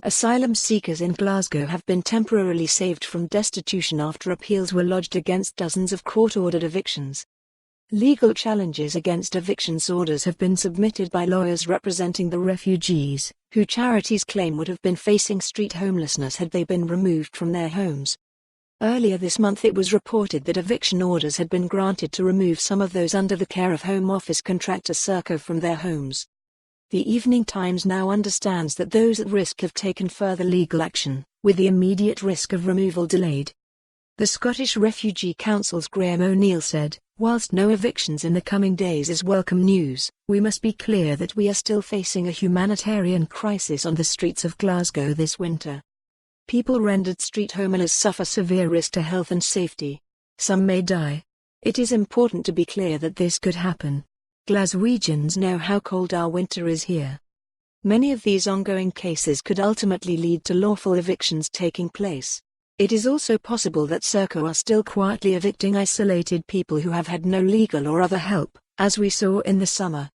Asylum seekers in Glasgow have been temporarily saved from destitution after appeals were lodged against dozens of court-ordered evictions. Legal challenges against evictions orders have been submitted by lawyers representing the refugees, who charities claim would have been facing street homelessness had they been removed from their homes. Earlier this month it was reported that eviction orders had been granted to remove some of those under the care of Home Office contractor Serco from their homes. The Evening Times now understands that those at risk have taken further legal action, with the immediate risk of removal delayed. The Scottish Refugee Council's Graham O'Neill said, "Whilst no evictions in the coming days is welcome news, we must be clear that we are still facing a humanitarian crisis on the streets of Glasgow this winter. People rendered street homeless suffer severe risk to health and safety. Some may die. It is important to be clear that this could happen. Glaswegians know how cold our winter is here." Many of these ongoing cases could ultimately lead to lawful evictions taking place. It is also possible that Serco are still quietly evicting isolated people who have had no legal or other help, as we saw in the summer.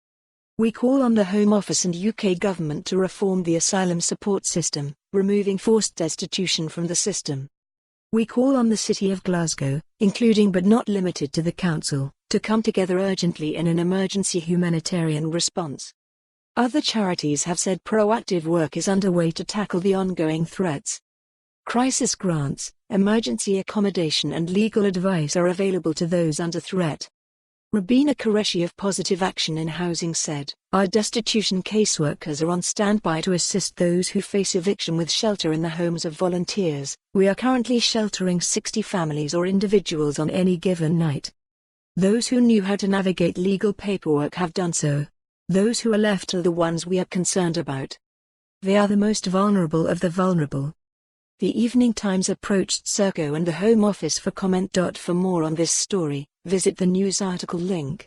We call on the Home Office and UK government to reform the asylum support system, removing forced destitution from the system. We call on the City of Glasgow, including but not limited to the Council, to come together urgently in an emergency humanitarian response. Other charities have said proactive work is underway to tackle the ongoing threats. Crisis grants, emergency accommodation and legal advice are available to those under threat. Rabina Qureshi of Positive Action in Housing said, "Our destitution caseworkers are on standby to assist those who face eviction with shelter in the homes of volunteers. We are currently sheltering 60 families or individuals on any given night. Those who knew how to navigate legal paperwork have done so. Those who are left are the ones we are concerned about. They are the most vulnerable of the vulnerable." The Evening Times approached Serco and the Home Office for comment. For more on this story, visit the news article link.